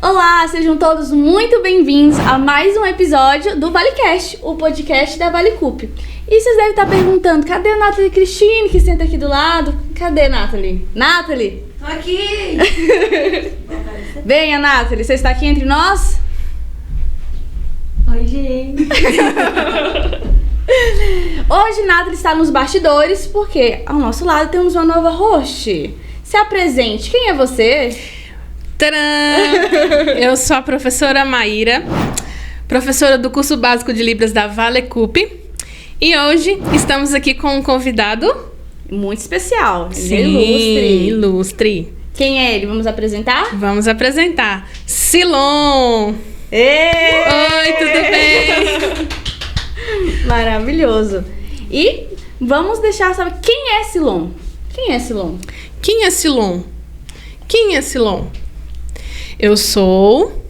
Olá, sejam todos muito bem-vindos a mais um episódio do ValeCast, o podcast da Valecup. E vocês devem estar perguntando, cadê a Nathalie Cristine, que senta aqui do lado? Cadê, Nathalie? Nathalie? Tô aqui! Venha, Nathalie, você está aqui entre nós? Oi, gente! Hoje, Nathalie está nos bastidores, porque ao nosso lado temos uma nova host. Se apresente, quem é você? Tcharam! Eu sou a professora Maíra, professora do curso básico de Libras da Valecup. E hoje estamos aqui com um convidado Muito especial, sim, ilustre. Quem é ele? Vamos apresentar? Vamos apresentar Silon! Ê! Oi, tudo bem? Maravilhoso. E vamos deixar saber quem é Silon. Quem é Silon? Quem é Silon? Quem é Silon? Eu sou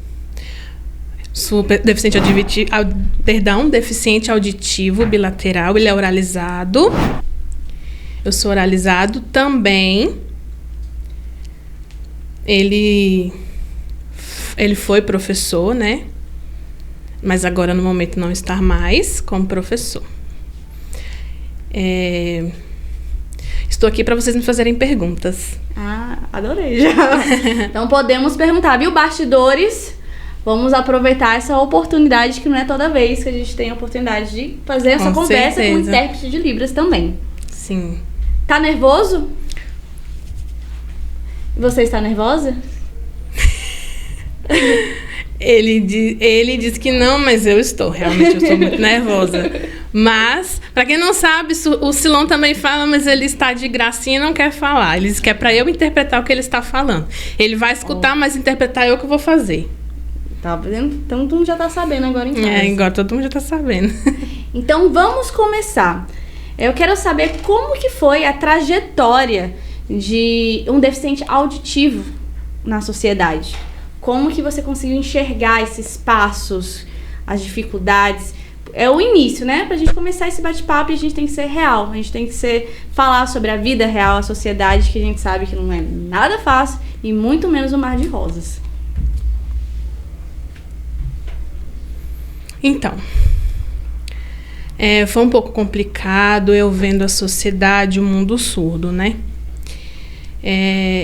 deficiente auditivo bilateral, ele é oralizado. Eu sou oralizado também. Ele foi professor, né? Mas agora no momento não está mais como professor. Estou aqui para vocês me fazerem perguntas. Ah, adorei já. Então podemos perguntar, viu, bastidores? Vamos aproveitar essa oportunidade, que não é toda vez que a gente tem a oportunidade de fazer essa conversa com o intérprete de Libras também. Sim. Tá nervoso? Você está nervosa? Ele diz que não, mas eu estou. Realmente, eu estou muito nervosa. Mas, pra quem não sabe, o Silon também fala, mas ele está de gracinha e não quer falar. Ele diz que é pra eu interpretar o que ele está falando. Ele vai escutar, mas interpretar eu que vou fazer. Tá vendo? Então todo mundo já tá sabendo agora em casa. Agora todo mundo já tá sabendo. Então vamos começar. Eu quero saber como que foi a trajetória de um deficiente auditivo na sociedade. Como que você conseguiu enxergar esses passos, as dificuldades? É o início, né? Pra gente começar esse bate-papo, a gente tem que ser real. A gente tem que falar sobre a vida real, a sociedade, que a gente sabe que não é nada fácil e muito menos um mar de rosas. Então, foi um pouco complicado eu vendo a sociedade, o mundo surdo, né?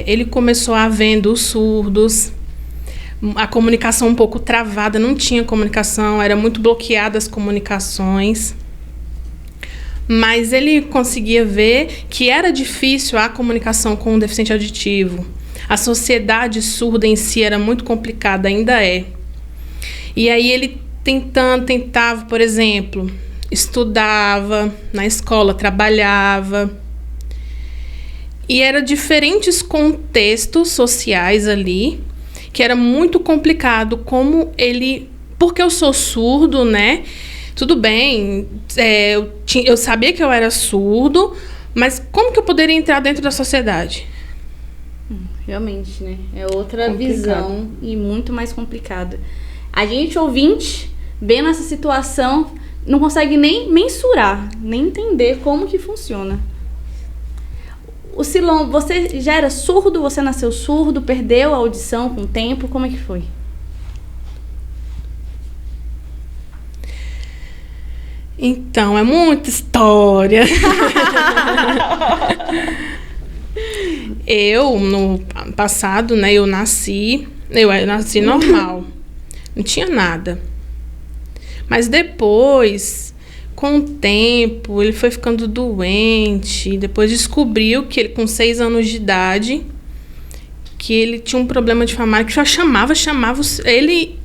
Ele começou a vendo os surdos, a comunicação um pouco travada, não tinha comunicação, era muito bloqueada as comunicações. Mas ele conseguia ver que era difícil a comunicação com o deficiente auditivo. A sociedade surda em si era muito complicada, ainda é. E aí ele tentava, por exemplo, estudava na escola, trabalhava. E eram diferentes contextos sociais ali, que era muito complicado porque eu sou surdo, né? Tudo bem, eu sabia que eu era surdo, mas como que eu poderia entrar dentro da sociedade? Realmente, né? É outra visão e muito mais complicada. A gente, ouvinte, vendo essa situação, não consegue nem mensurar, nem entender como que funciona. O Silon, você já era surdo? Você nasceu surdo? Perdeu a audição com o tempo? Como é que foi? Então, é muita história. Eu, no passado, né, eu nasci normal. Não tinha nada. Mas depois, com o tempo, ele foi ficando doente. Depois descobriu que ele, com 6 anos de idade, que ele tinha um problema de falar, que só chamava ele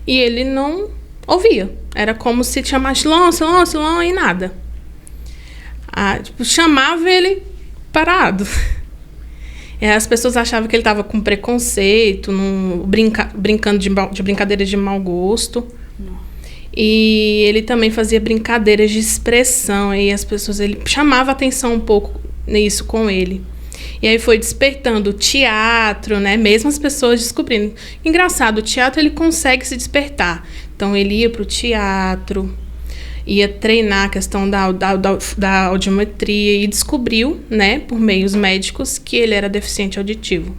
e ele não ouvia. Era como se chamasse Silon e nada. Chamava ele parado. As pessoas achavam que ele estava com preconceito, brincando de brincadeiras de mau gosto. E ele também fazia brincadeiras de expressão. E as pessoas, ele chamava atenção um pouco nisso com ele. E aí foi despertando o teatro, né? Mesmo as pessoas descobrindo. Engraçado, o teatro ele consegue se despertar. Então ele ia para o teatro, ia treinar a questão da audiometria e descobriu, né, por meios médicos, que ele era deficiente auditivo.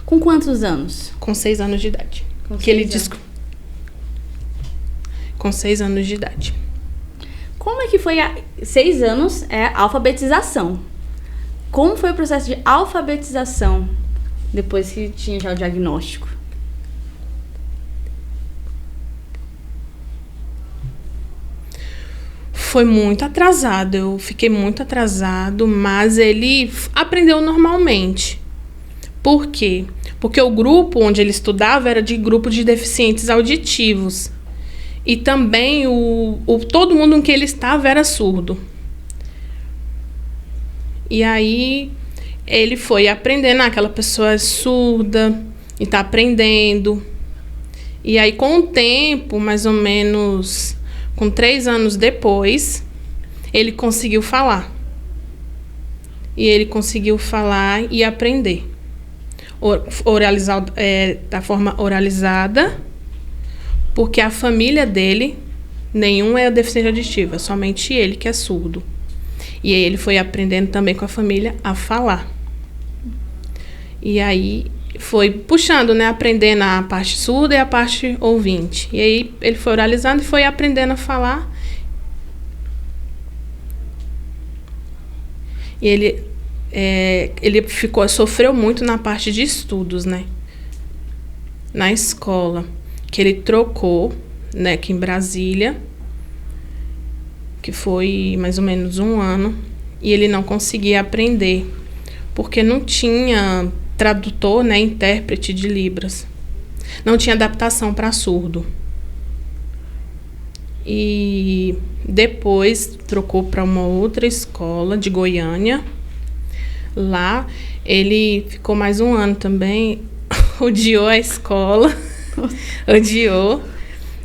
Com quantos anos? Com 6 anos de idade. Com que ele 6 diz com 6 anos de idade. Como é que foi 6 anos é alfabetização? Como foi o processo de alfabetização depois que tinha já o diagnóstico? Foi muito atrasado, eu fiquei muito atrasado, mas ele aprendeu normalmente. Por quê? Porque o grupo onde ele estudava era de grupo de deficientes auditivos. E também todo mundo em que ele estava era surdo. E aí ele foi aprendendo, aquela pessoa é surda e está aprendendo. E aí com o tempo, mais ou menos com 3 anos depois, ele conseguiu falar. E ele conseguiu falar e aprender. Da forma oralizada, porque a família dele, nenhum é deficiente auditiva, somente ele que é surdo. E aí ele foi aprendendo também com a família a falar. E aí foi puxando, né, aprendendo a parte surda e a parte ouvinte. E aí ele foi oralizando e foi aprendendo a falar. E ele sofreu muito na parte de estudos, né? Na escola. Que ele trocou, né, aqui em Brasília, que foi mais ou menos 1 ano, e ele não conseguia aprender, porque não tinha tradutor, né, intérprete de Libras. Não tinha adaptação para surdo. E depois trocou para uma outra escola de Goiânia. Lá ele ficou mais 1 ano também, odiou a escola. Odiou.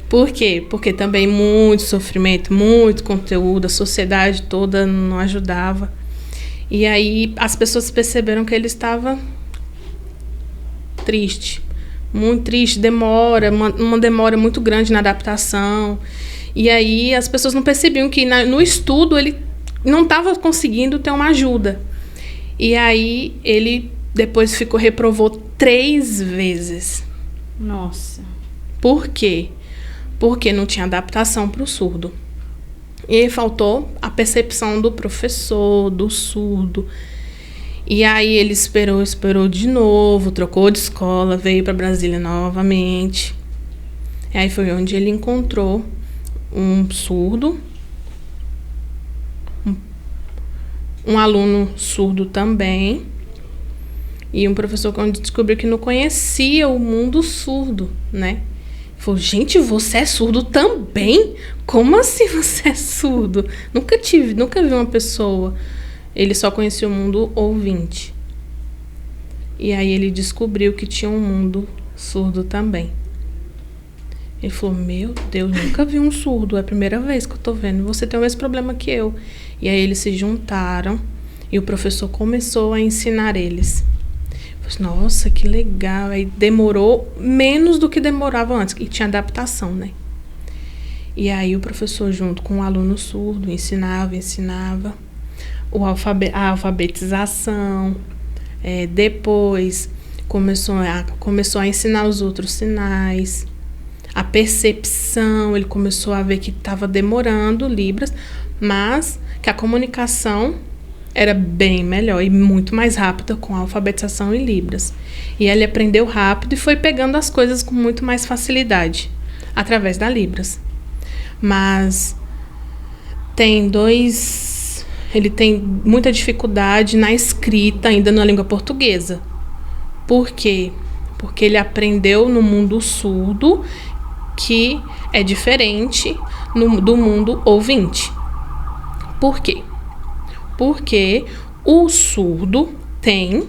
Por quê? Porque também muito sofrimento, muito conteúdo, a sociedade toda não ajudava. E aí as pessoas perceberam que ele estava triste, muito triste, uma demora muito grande na adaptação. E aí as pessoas não percebiam que no estudo ele não estava conseguindo ter uma ajuda. E aí ele depois reprovou 3 vezes. Nossa. Por quê? Porque não tinha adaptação para o surdo. E faltou a percepção do professor, do surdo. E aí ele esperou de novo, trocou de escola, veio para Brasília novamente. E aí foi onde ele encontrou um surdo, um aluno surdo também, e um professor que descobriu que não conhecia o mundo surdo, né? Falou, gente, você é surdo também? Como assim você é surdo? Nunca vi uma pessoa. Ele só conhecia o mundo ouvinte. E aí ele descobriu que tinha um mundo surdo também. Ele falou, meu Deus, nunca vi um surdo, é a primeira vez que eu tô vendo. Você tem o mesmo problema que eu. E aí eles se juntaram e o professor começou a ensinar eles. Nossa, que legal. Aí demorou menos do que demorava antes. E tinha adaptação, né? E aí o professor, junto com o aluno surdo, ensinava a alfabetização. Depois começou a ensinar os outros sinais. A percepção, ele começou a ver que estava demorando Libras, mas que a comunicação era bem melhor e muito mais rápida com a alfabetização em Libras. E ele aprendeu rápido e foi pegando as coisas com muito mais facilidade, através da Libras. Mas ele tem muita dificuldade na escrita ainda na língua portuguesa. Por quê? Porque ele aprendeu no mundo surdo, que é diferente do mundo ouvinte. Por quê? Porque o surdo tem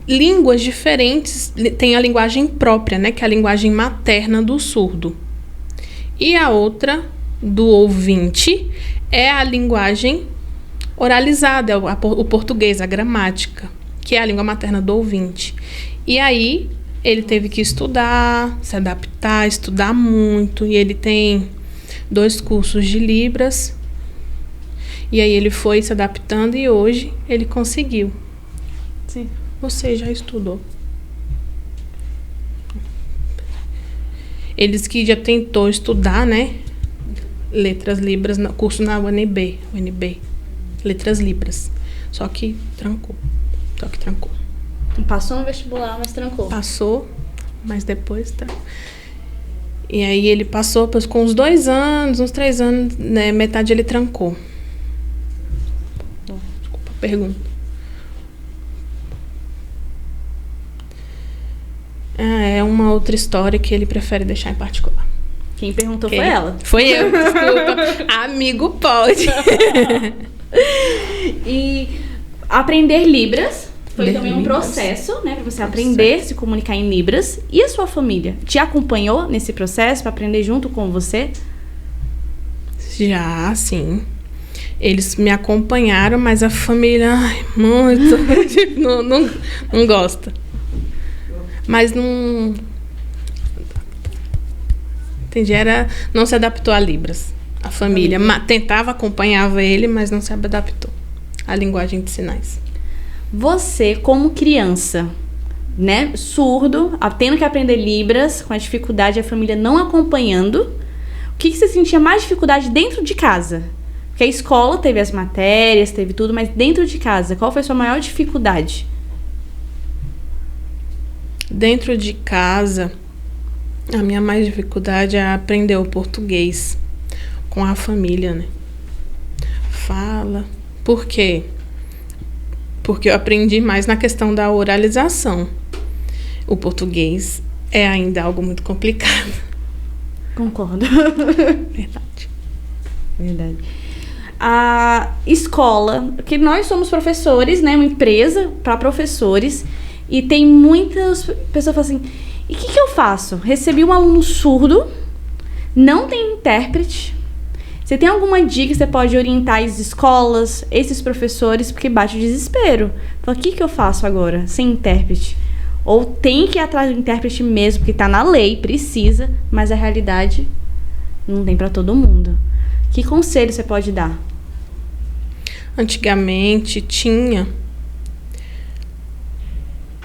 línguas diferentes, tem a linguagem própria, né, que é a linguagem materna do surdo. E a outra, do ouvinte, é a linguagem oralizada, o português, a gramática, que é a língua materna do ouvinte. E aí ele teve que estudar, se adaptar, estudar muito, e ele tem 2 cursos de Libras. E aí ele foi se adaptando e hoje ele conseguiu. Sim. Você já estudou? Ele disse que já tentou estudar, né? Letras Libras, curso na UNB, Letras Libras. Só que trancou. Passou no vestibular, mas trancou. Passou, mas depois E aí ele passou com uns 2 anos, uns 3 anos, né? Metade ele trancou. Desculpa a pergunta. É uma outra história que ele prefere deixar em particular. Quem perguntou foi ela. Foi eu, desculpa. Amigo pode. E aprender Libras foi também um processo, né? Pra você aprender a se comunicar em Libras. E a sua família? Te acompanhou nesse processo para aprender junto com você? Já, sim. Eles me acompanharam, mas a família, muito, não gosta. Mas não... Entendi, não se adaptou a Libras. A família tentava, acompanhava ele, mas não se adaptou à linguagem de sinais. Você, como criança, né, surdo, tendo que aprender Libras, com a dificuldade, a família não acompanhando, o que você sentia mais dificuldade dentro de casa? Porque a escola teve as matérias, teve tudo, mas dentro de casa, qual foi a sua maior dificuldade? Dentro de casa, a minha mais dificuldade é aprender o português com a família, né? Fala. Por quê? Porque eu aprendi mais na questão da oralização. O português é ainda algo muito complicado. Concordo. Verdade. A escola, porque nós somos professores, né? Uma empresa para professores. E tem muitas pessoas que falam assim, e o que eu faço? Recebi um aluno surdo, não tem intérprete. Você tem alguma dica que você pode orientar as escolas, esses professores, porque bate o desespero. Fala, o que eu faço agora, sem intérprete? Ou tem que ir atrás do intérprete mesmo, porque está na lei, precisa, mas a realidade não tem para todo mundo. Que conselho você pode dar? Antigamente tinha.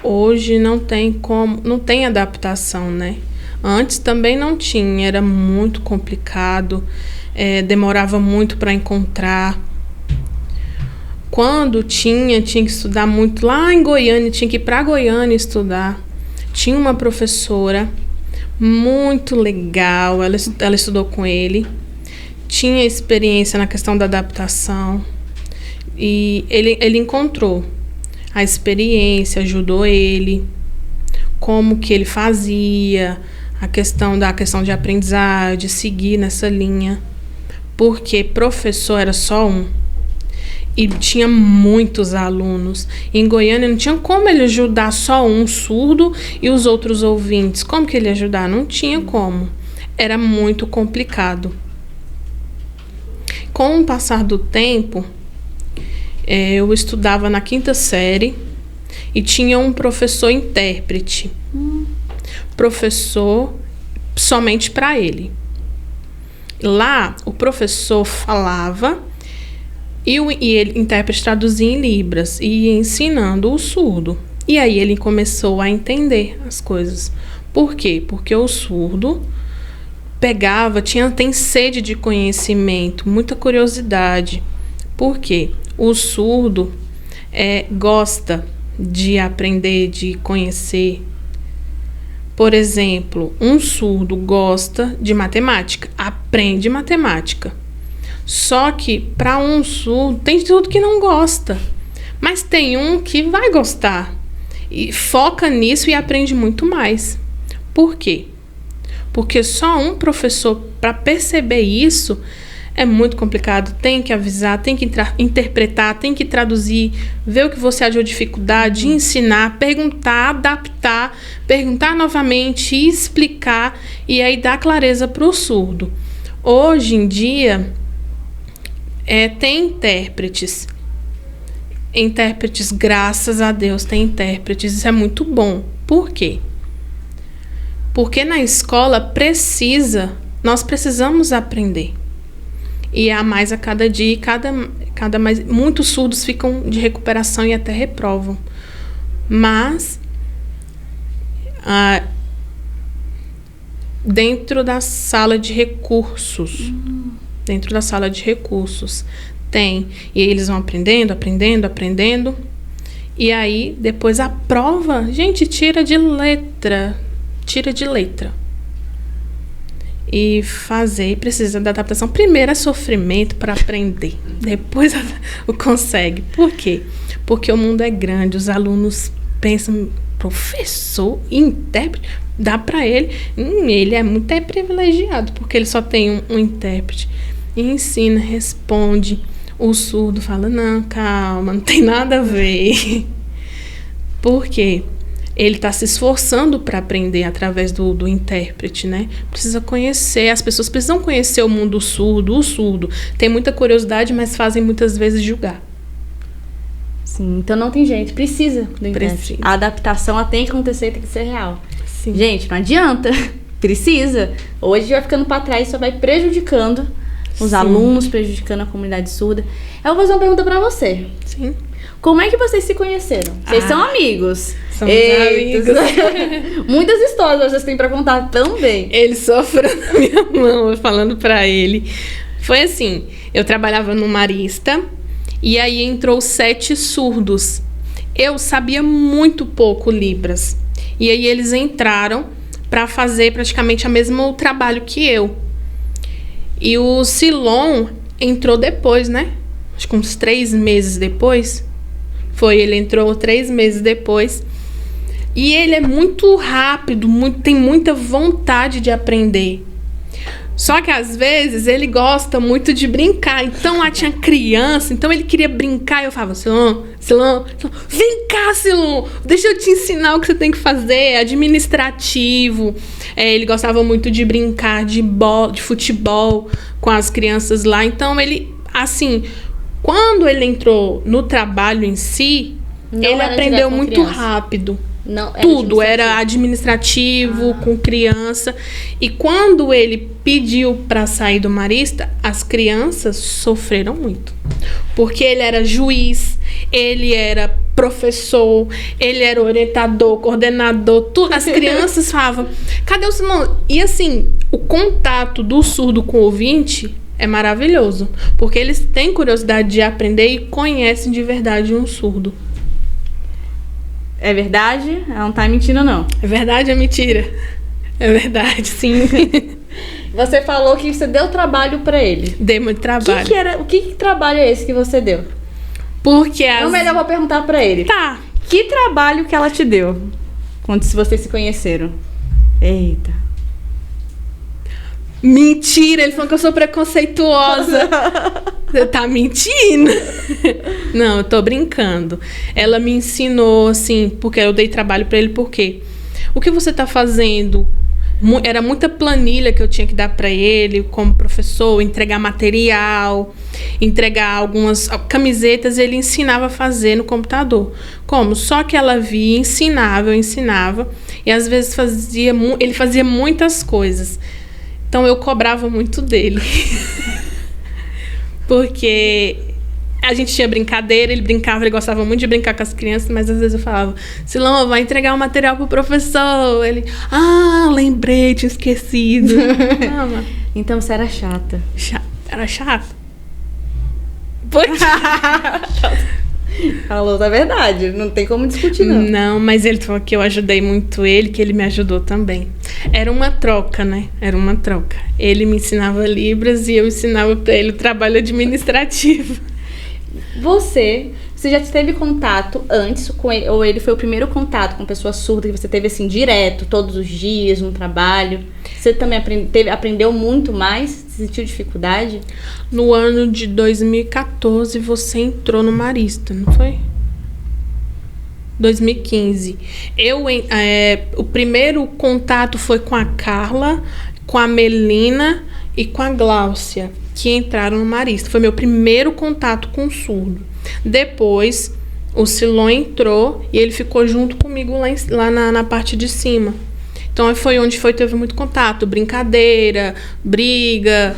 Hoje não tem adaptação, né? Antes também não tinha, era muito complicado, demorava muito para encontrar. Quando tinha que estudar muito lá em Goiânia, tinha que ir para Goiânia estudar. Tinha uma professora muito legal, ela estudou com ele, tinha experiência na questão da adaptação e ele encontrou a experiência, ajudou ele, como que ele fazia, a questão de aprendizagem, de seguir nessa linha, porque professor era só um e tinha muitos alunos. Em Goiânia não tinha como ele ajudar só um surdo e os outros ouvintes. Como que ele ia ajudar? Não tinha como. Era muito complicado. Com o passar do tempo, eu estudava na 5ª série e tinha um professor intérprete. Professor somente para ele. Lá, o professor falava e ele, intérprete, traduzia em Libras e ia ensinando o surdo. E aí ele começou a entender as coisas. Por quê? Porque o surdo tem sede de conhecimento, muita curiosidade. Por quê? O surdo gosta de aprender, de conhecer. Por exemplo, um surdo gosta de matemática, aprende matemática. Só que para um surdo tem surdo que não gosta, mas tem um que vai gostar e foca nisso e aprende muito mais. Por quê? Porque só um professor, para perceber isso, é muito complicado. Tem que avisar, tem que interpretar, tem que traduzir, ver o que você achou de dificuldade, ensinar, perguntar, adaptar, perguntar novamente, explicar e aí dar clareza para o surdo. Hoje em dia, tem intérpretes. Intérpretes, graças a Deus, tem intérpretes. Isso é muito bom. Por quê? Porque na escola nós precisamos aprender. E há mais a cada dia, muitos surdos ficam de recuperação e até reprovam. dentro da sala de recursos. Dentro da sala de recursos. Tem. E aí eles vão aprendendo. E aí, depois a prova, gente, tira de letra. E precisa da adaptação. Primeiro é sofrimento para aprender. Depois consegue. Por quê? Porque o mundo é grande. Os alunos pensam, professor, intérprete, dá para ele. Ele é muito privilegiado, porque ele só tem um intérprete. E ensina, responde. O surdo fala, não, calma, não tem nada a ver. Por quê? Ele está se esforçando para aprender através do intérprete, né? Precisa conhecer, as pessoas precisam conhecer o mundo surdo. O surdo tem muita curiosidade, mas fazem muitas vezes julgar. Sim, então não tem jeito, precisa do intérprete. Precisa. A adaptação ela tem que acontecer, tem que ser real. Sim. Gente, não adianta, precisa. Hoje vai ficando para trás, só vai prejudicando os alunos, prejudicando a comunidade surda. Eu vou fazer uma pergunta para você. Sim. Como é que vocês se conheceram? Vocês são amigos. Somos amigos. Muitas histórias vocês têm para contar também. Ele sofreu na minha mão, falando para ele. Foi assim, eu trabalhava no Marista e aí entrou 7 surdos. Eu sabia muito pouco Libras. E aí eles entraram para fazer praticamente o mesmo trabalho que eu. E o Silon entrou depois, né? Acho que uns 3 meses depois. Ele entrou 3 meses depois. E ele é muito rápido, tem muita vontade de aprender. Só que às vezes ele gosta muito de brincar. Então lá tinha criança, então ele queria brincar. E eu falava, Silon, vem cá, Silon, deixa eu te ensinar o que você tem que fazer. É administrativo. Ele gostava muito de brincar de futebol com as crianças lá. Então ele, assim, quando ele entrou no trabalho em si, ele aprendeu muito rápido. Não, tudo era administrativo, com criança. E quando ele pediu para sair do Marista, as crianças sofreram muito. Porque ele era juiz, ele era professor, ele era orientador, coordenador, tudo. As crianças falavam, cadê o Silon? E assim, o contato do surdo com o ouvinte é maravilhoso. Porque eles têm curiosidade de aprender e conhecem de verdade um surdo. É verdade? Ela não tá mentindo, não. É verdade ou mentira? É verdade, sim. Você falou que você deu trabalho pra ele. Dei muito trabalho. Que trabalho é esse que você deu? Porque Ou melhor, eu vou perguntar pra ele. Tá. Que trabalho que ela te deu? Quando vocês se conheceram? Eita. Mentira, ele falou que eu sou preconceituosa. Você tá mentindo? Não, eu tô brincando. Ela me ensinou, assim, porque eu dei trabalho pra ele, por quê? O que você tá fazendo? Era muita planilha que eu tinha que dar pra ele como professor, entregar material, entregar algumas camisetas, ele ensinava a fazer no computador. Como? Só que ela via, eu ensinava, e às vezes ele fazia muitas coisas. Então eu cobrava muito dele. Porque a gente tinha brincadeira, ele brincava, ele gostava muito de brincar com as crianças, mas às vezes eu falava, Silon, vai entregar o material pro professor. Ele, lembrei, tinha esquecido. Então você era chata. Era chata? Falou da verdade, não tem como discutir, não. Não, mas ele falou que eu ajudei muito ele, que ele me ajudou também. Era uma troca, né? Era uma troca. Ele me ensinava Libras e eu ensinava pra ele o trabalho administrativo. Você já teve contato antes com ele, ou ele foi o primeiro contato com pessoa surda que você teve assim, direto, todos os dias, no trabalho? Você também aprendeu muito mais? Sentiu dificuldade? No ano de 2014, você entrou no Marista, não foi? 2015. O primeiro contato foi com a Carla, com a Melina e com a Gláucia, que entraram no Marista. Foi meu primeiro contato com o surdo. Depois, o Silon entrou e ele ficou junto comigo lá na parte de cima. Então foi onde teve muito contato, brincadeira, briga,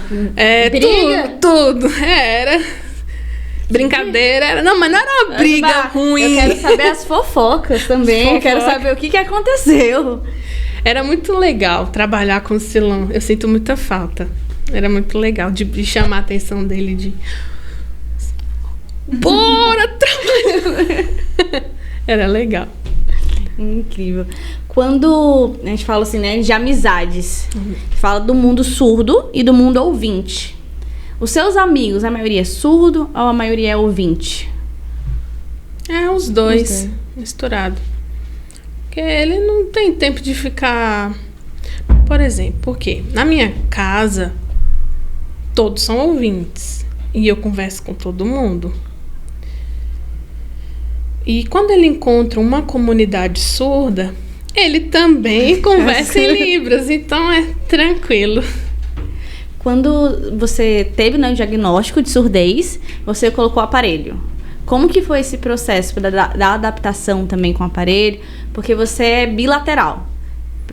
briga? Tudo. Era brincadeira, não, mas não era uma briga ruim. Eu quero saber as fofocas também, eu quero saber o que aconteceu. Era muito legal trabalhar com o Silon. Eu sinto muita falta. Era muito legal de chamar a atenção dele de... Bora trabalhar! Era legal. Incrível. Quando a gente fala assim, né, de amizades, fala do mundo surdo e do mundo ouvinte. Os seus amigos, a maioria é surdo ou a maioria é ouvinte? É, os dois. Misturado. Porque ele não tem tempo de ficar... Por exemplo, porque na minha casa, todos são ouvintes. E eu converso com todo mundo. E quando ele encontra uma comunidade surda, ele também conversa em Libras. Então é tranquilo. Quando você teve, né, o diagnóstico de surdez, você colocou o aparelho. Como que foi esse processo da adaptação também com o aparelho? Porque você é bilateral,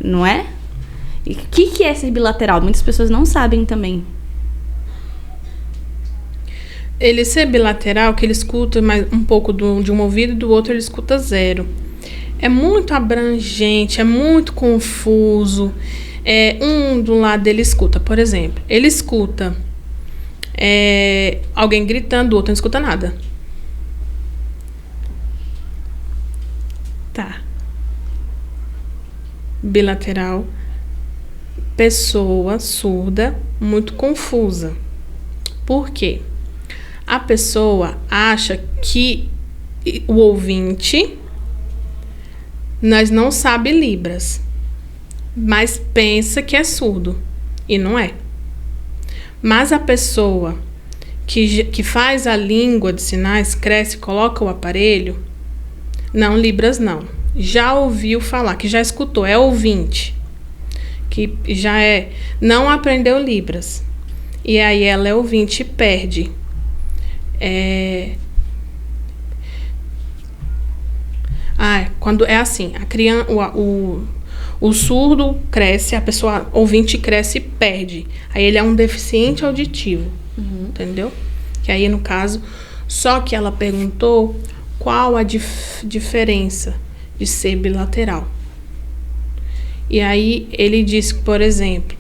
não é? E o que é ser bilateral? Muitas pessoas não sabem também. Ele ser bilateral, que ele escuta mais um pouco de um ouvido e do outro ele escuta zero. É muito abrangente, é muito confuso. Um do lado dele escuta, por exemplo, ele escuta alguém gritando, o outro não escuta nada. Tá. Bilateral, pessoa surda, muito confusa. Por quê? A pessoa acha que o ouvinte nós não sabe Libras, mas pensa que é surdo e não é. Mas a pessoa que faz a língua de sinais, cresce, coloca o aparelho, não Libras não. Já ouviu falar, que já escutou, é ouvinte, que já não aprendeu Libras. E aí ela é ouvinte e perde. Quando é assim, a criança, o surdo cresce, a pessoa ouvinte cresce e perde. Aí ele é um deficiente auditivo, entendeu? Que aí no caso, só que ela perguntou qual a diferença de ser bilateral. E aí ele disse que, por exemplo,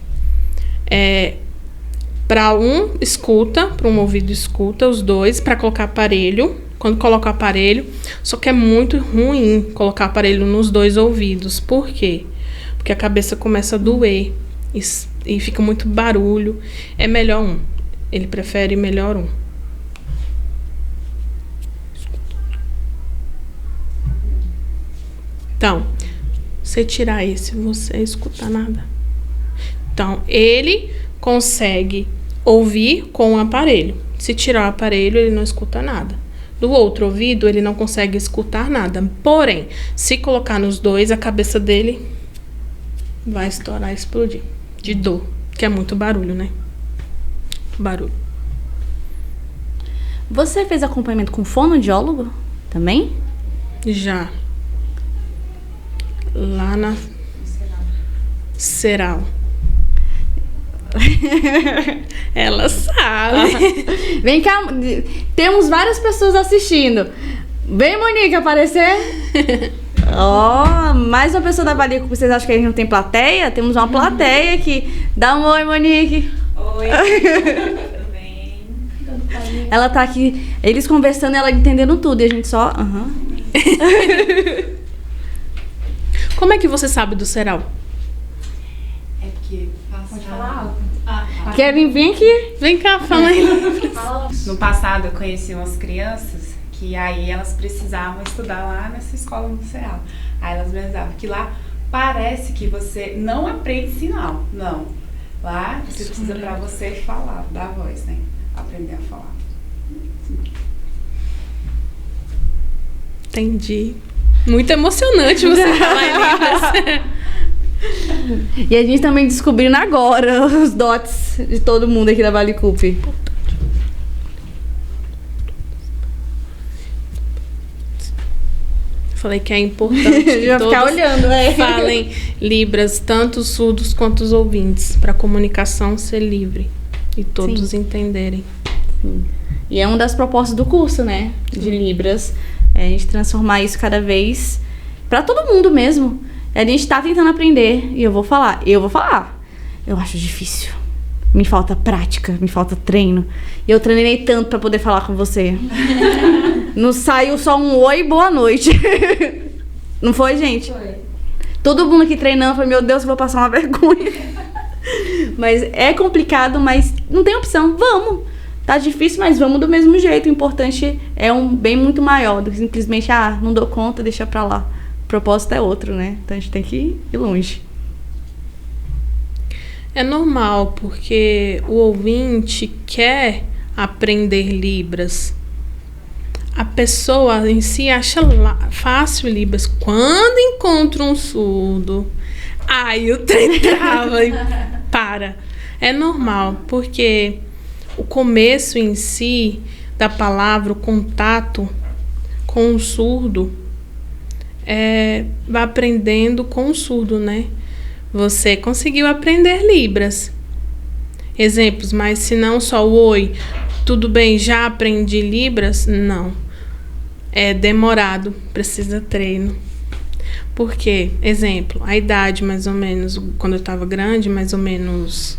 para um escuta, para um ouvido escuta, os dois, para colocar aparelho, quando coloca o aparelho, só que é muito ruim colocar aparelho nos dois ouvidos. Por quê? Porque a cabeça começa a doer e fica muito barulho. É melhor um. Ele prefere melhor um. Então, você tirar esse, você escutar nada. Então, ele consegue ouvir com o aparelho. Se tirar o aparelho, ele não escuta nada. Do outro ouvido, ele não consegue escutar nada. Porém, se colocar nos dois, a cabeça dele vai estourar e explodir. De dor. Que é muito barulho, né? Barulho. Você fez acompanhamento com fonoaudiólogo também? Já. Lá na Ceral. Ela sabe. Vem cá, temos várias pessoas assistindo. Vem, Monique, aparecer. Mais uma pessoa da Vale Cup. Vocês acham que a gente não tem plateia? Temos uma plateia aqui. Dá um oi, Monique. Oi, tudo bem? Ela tá aqui, eles conversando, ela entendendo tudo, e a gente só... Como é que você sabe do Ceral? É porque pode falar alto. Kevin, vem aqui. Vem cá, fala aí. No passado eu conheci umas crianças que aí elas precisavam estudar lá nessa escola no Ceral. Aí elas me avisavam que lá parece que você não aprende sinal. Não. Lá você precisa pra você falar, dar voz, né? Aprender a falar. Entendi. Muito emocionante você falar em Libras. E a gente também descobrindo agora os dots de todo mundo aqui da Vale Cup. Falei que é importante que já todos ficar olhando, falem Libras, tanto os surdos quanto os ouvintes, para a comunicação ser livre e todos entenderem. Sim. E é uma das propostas do curso, né? De Libras. É a gente transformar isso cada vez para todo mundo mesmo. A gente tá tentando aprender e eu vou falar. Eu acho difícil. Me falta prática, me falta treino. E eu treinei tanto pra poder falar com você. Não saiu só um oi, boa noite. Não foi, gente? Foi. Todo mundo aqui treinando, falei, meu Deus, eu vou passar uma vergonha. Mas é complicado, mas não tem opção. Vamos. Tá difícil, mas vamos do mesmo jeito. O importante é um bem muito maior do que simplesmente, não dou conta, deixa pra lá. O propósito é outro, né? Então a gente tem que ir longe. É normal, porque o ouvinte quer aprender Libras. A pessoa em si acha fácil Libras. Quando encontra um surdo, aí o trem trava e para. É normal, porque o começo em si da palavra, o contato com o surdo, vai aprendendo com o surdo, né? Você conseguiu aprender Libras. Exemplos, mas se não só o oi, tudo bem, já aprendi Libras? Não. É demorado, precisa treino. Por quê? Exemplo, a idade mais ou menos, quando eu estava grande, mais ou menos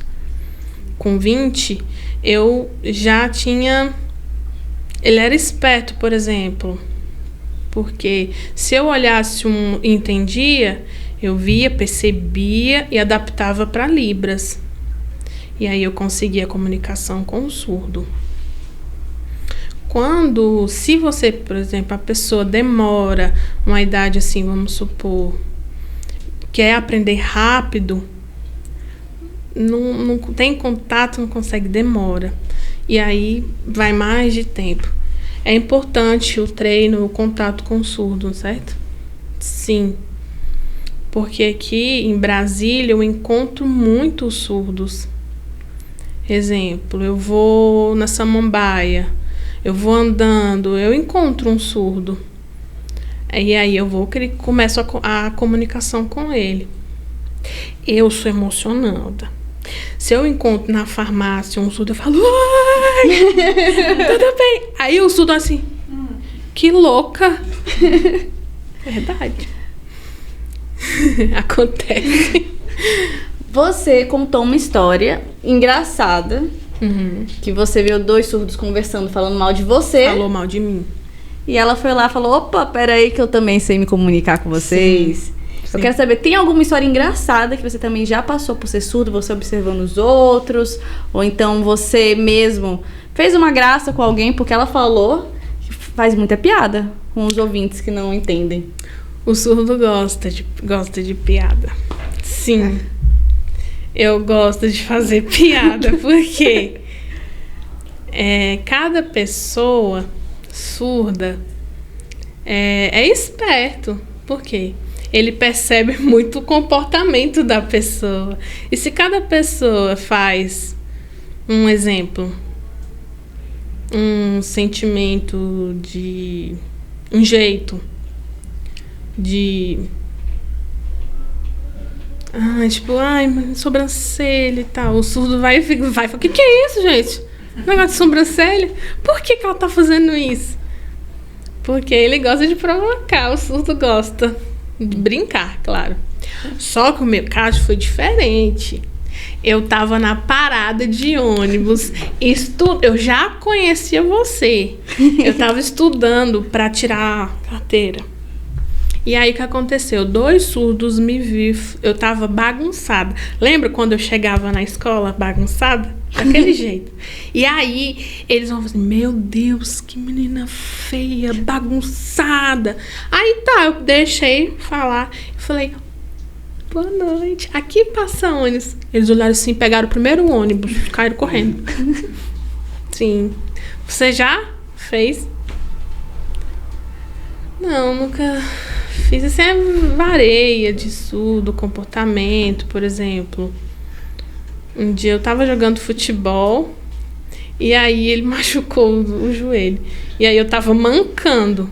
com 20, eu já tinha... Ele era esperto, por exemplo. Porque se eu olhasse e entendia, eu via, percebia e adaptava para Libras. E aí eu conseguia a comunicação com o surdo. Se você, por exemplo, a pessoa demora uma idade assim, vamos supor, quer aprender rápido, não tem contato, não consegue, demora. E aí vai mais de tempo. É importante o treino, o contato com o surdo, certo? Sim. Porque aqui em Brasília eu encontro muitos surdos. Exemplo, eu vou na Samambaia, eu vou andando, eu encontro um surdo. E aí eu começo a comunicação com ele. Eu sou emocionada. Se eu encontro na farmácia um surdo, eu falo, oi, tudo bem? Aí o surdo assim, que louca. Verdade. Acontece. Você contou uma história engraçada, que você viu 2 surdos conversando, falando mal de você. Falou mal de mim. E ela foi lá e falou, opa, peraí que eu também sei me comunicar com vocês. Sim. Eu quero saber, tem alguma história engraçada que você também já passou por ser surdo, você observando os outros? Ou então você mesmo fez uma graça com alguém porque ela falou que faz muita piada com os ouvintes que não entendem? O surdo gosta de piada. Sim. Eu gosto de fazer piada, porque cada pessoa surda é esperto. Por quê? Ele percebe muito o comportamento da pessoa. E se cada pessoa faz, um exemplo, um sentimento um jeito de... sobrancelha e tal. O surdo vai falar, o que é isso, gente? Negócio de sobrancelha? Por que ela tá fazendo isso? Porque ele gosta de provocar, o surdo gosta de brincar, claro. Só que o meu caso foi diferente. Eu tava na parada de ônibus, eu já conhecia você. Eu tava estudando para tirar a carteira. E aí o que aconteceu? 2 surdos me viram, eu tava bagunçada. Lembra quando eu chegava na escola bagunçada? Daquele jeito. E aí eles vão falar assim, meu Deus, que menina feia, bagunçada. Aí tá, eu deixei falar. Eu falei, boa noite, aqui passa ônibus. Eles olharam assim, pegaram o primeiro ônibus, caíram correndo. Sim. Você já fez? Não, nunca fiz. Assim, vareia de surdo, comportamento, por exemplo. Um dia eu tava jogando futebol e aí ele machucou o joelho. E aí eu tava mancando.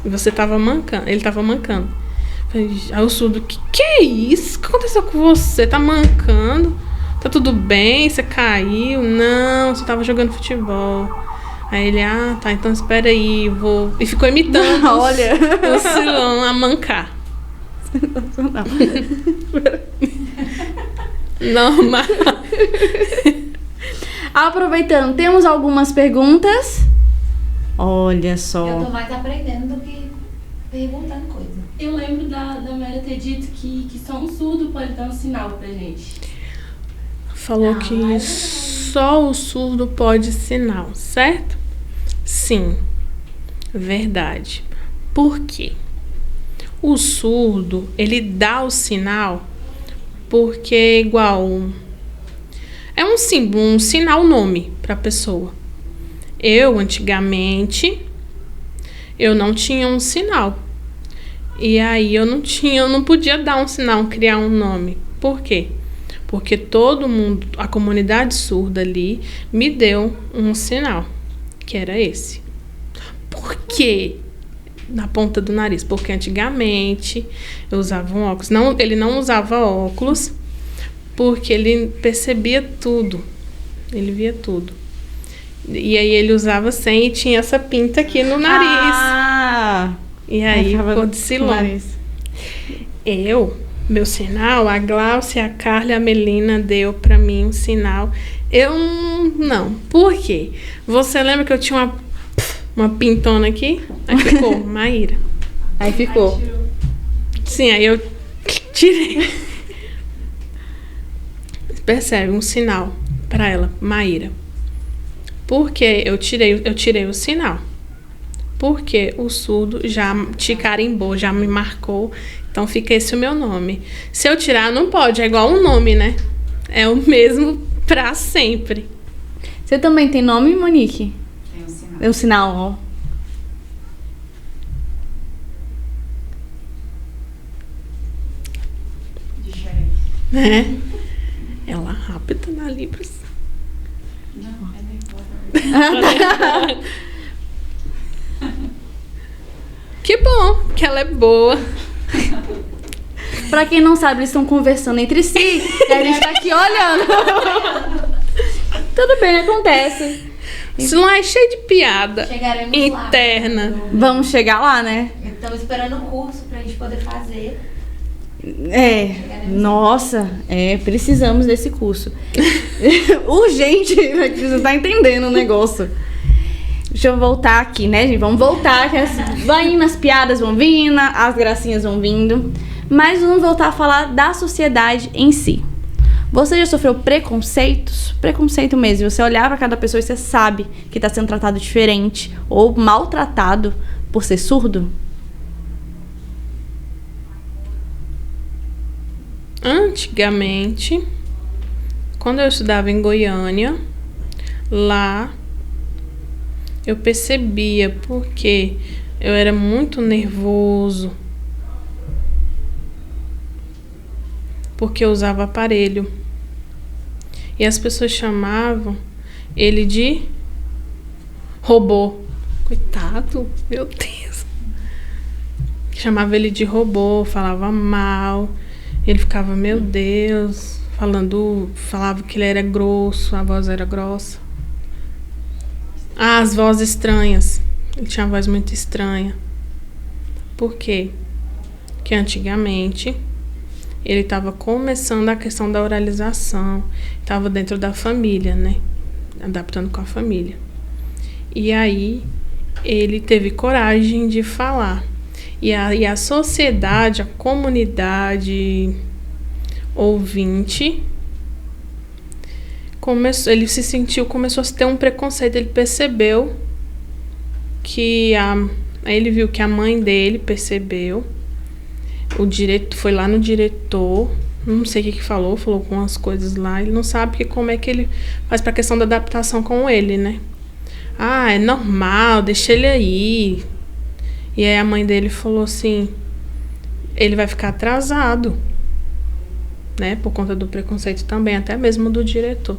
E você tava mancando. Ele tava mancando. Aí o surdo, que é isso? O que aconteceu com você? Tá mancando? Tá tudo bem? Você caiu? Não, você tava jogando futebol. Aí ele, tá, então espera aí, vou... E ficou imitando Olha. o Silão a mancar. Sensacional. Normal. Aproveitando, temos algumas perguntas. Olha só. Eu tô mais aprendendo do que perguntando coisa. Eu lembro da Mary ter dito que só um surdo pode dar um sinal pra gente. Falou que só o surdo pode sinal, certo? Sim, verdade. Por quê? O surdo, ele dá o sinal porque é igual... É um símbolo, um sinal nome para a pessoa. Eu, antigamente, eu não tinha um sinal. E aí eu não podia dar um sinal, criar um nome. Por quê? Porque todo mundo, a comunidade surda ali, me deu um sinal, que era esse. Por quê? Na ponta do nariz. Porque antigamente eu usava um óculos. Não, ele não usava óculos, porque ele percebia tudo. Ele via tudo. E aí ele usava sem e tinha essa pinta aqui no nariz. E aí ficou de silão. Meu sinal, a Glaucia, a Carla e a Melina deu pra mim um sinal. Eu não. Por quê? Você lembra que eu tinha uma pintona aqui? Aí ficou, Maíra. Aí ficou. Sim, aí eu tirei. Percebe, um sinal pra ela, Maíra. Por que eu tirei o sinal? Porque o surdo já te carimbou, já me marcou. Então fica esse o meu nome. Se eu tirar, não pode. É igual um nome, né? É o mesmo pra sempre. Você também tem nome, Monique? Tem um sinal. É um sinal, ó. Diferente. Ela rápida na Libras. Não, é nervosa. Que bom que ela é boa. Pra quem não sabe, eles estão conversando entre si e a gente tá aqui olhando. Tudo bem, acontece. Isso não é cheio de piada Chegaremos interna. lá. Vamos chegar lá, né? Estamos esperando o curso pra gente poder fazer. Nossa, precisamos desse curso. Urgente, né? Você tá entendendo o negócio. Deixa eu voltar aqui, né, gente? Vamos voltar, que vai indo, as piadas vão vindo, as gracinhas vão vindo. Mas vamos voltar a falar da sociedade em si. Você já sofreu preconceitos? Preconceito mesmo. Você olhar pra cada pessoa e você sabe que tá sendo tratado diferente ou maltratado por ser surdo? Antigamente, quando eu estudava em Goiânia, lá eu percebia porque eu era muito nervoso, porque eu usava aparelho. E as pessoas chamavam ele de robô. Coitado, meu Deus. Chamava ele de robô, falava mal. Ele ficava, meu Deus, falava que ele era grosso, a voz era grossa. As vozes estranhas. Ele tinha uma voz muito estranha. Por quê? Porque antigamente ele estava começando a questão da oralização. Estava dentro da família, né? Adaptando com a família. E aí ele teve coragem de falar. E a sociedade, a comunidade ouvinte, começou a ter um preconceito. Ele percebeu que aí ele viu que a mãe dele percebeu. Foi lá no diretor, não sei o que falou com umas coisas lá. Ele não sabe como é que ele faz pra questão da adaptação com ele, né? Ah, é normal, deixa ele aí. E aí a mãe dele falou assim, ele vai ficar atrasado, né? Por conta do preconceito também, até mesmo do diretor.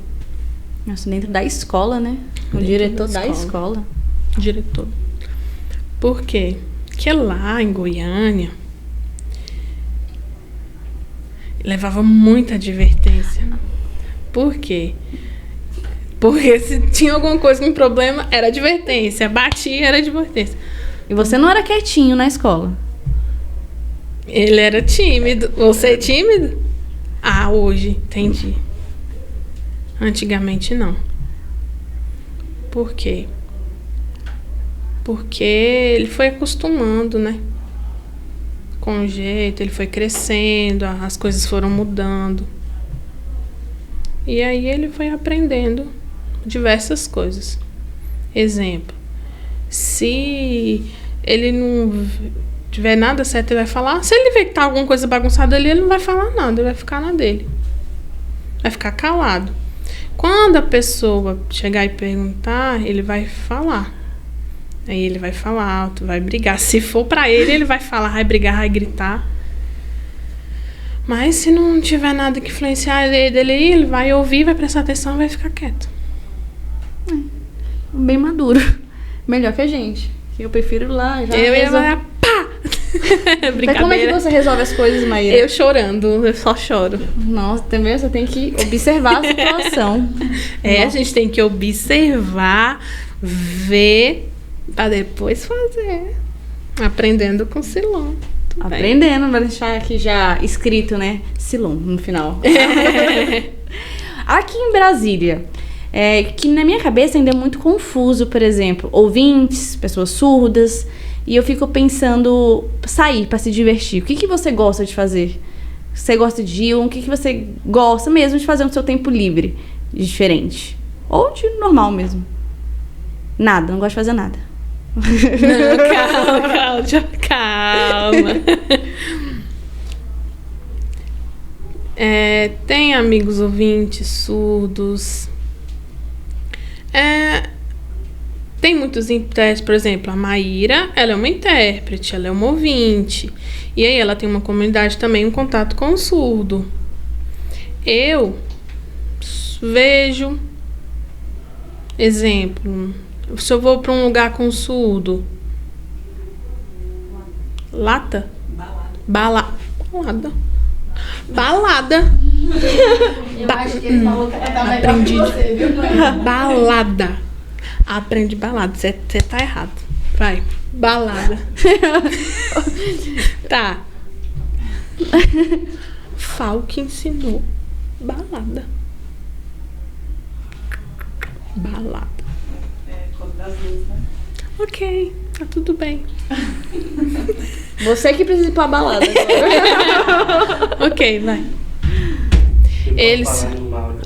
Nossa, dentro da escola, né? O diretor da escola. Diretor. Por quê? Porque lá em Goiânia levava muita advertência. Por quê? Porque se tinha alguma coisa com problema, era advertência. Batia, era advertência. E você não era quietinho na escola? Ele era tímido. Você é tímido? Ah, hoje, entendi. Antigamente não. Por quê? Porque ele foi acostumando, né? Com o jeito, ele foi crescendo, as coisas foram mudando. E aí ele foi aprendendo diversas coisas. Exemplo, se ele não tiver nada certo, ele vai falar. Se ele ver que tá alguma coisa bagunçada ali, ele não vai falar nada, ele vai ficar na dele. Vai ficar calado. Quando a pessoa chegar e perguntar, ele vai falar. Aí ele vai falar alto, vai brigar. Se for pra ele, ele vai falar, vai brigar, vai gritar. Mas se não tiver nada que influenciar dele, ele vai ouvir, vai prestar atenção e vai ficar quieto. Bem maduro. Melhor que a gente. Eu prefiro lá já. Eu ia falar, pá! Mas como é que você resolve as coisas, Maíra? Eu chorando, eu só choro. Nossa, também você tem que observar a situação. É, Nossa. a gente tem que observar, ver, pra depois fazer. Aprendendo com Silon. Aprendendo, vai deixar aqui já escrito, né? Silon no final. Aqui em Brasília, que na minha cabeça ainda é muito confuso, por exemplo, ouvintes, pessoas surdas, e eu fico pensando sair para se divertir. O que você gosta de fazer? Você gosta de ir? O que você gosta mesmo de fazer no seu tempo livre, de diferente? Ou de normal mesmo? Nada, não gosto de fazer nada. Não, calma. Tem amigos ouvintes surdos. Tem muitos intérpretes, por exemplo, a Maíra, ela é uma intérprete, ela é uma ouvinte. E aí ela tem uma comunidade também, um contato com o surdo. Eu vejo, exemplo, se eu vou para um lugar com surdo, balada. Eu acho que ele falou que ela tá melhor que você, viu? Balada. Aprende balada. Você tá errado. Vai. Balada. Tá. Falk ensinou. Balada. Ok, tá tudo bem. Você que precisa ir pra balada. Ok, vai. Eles...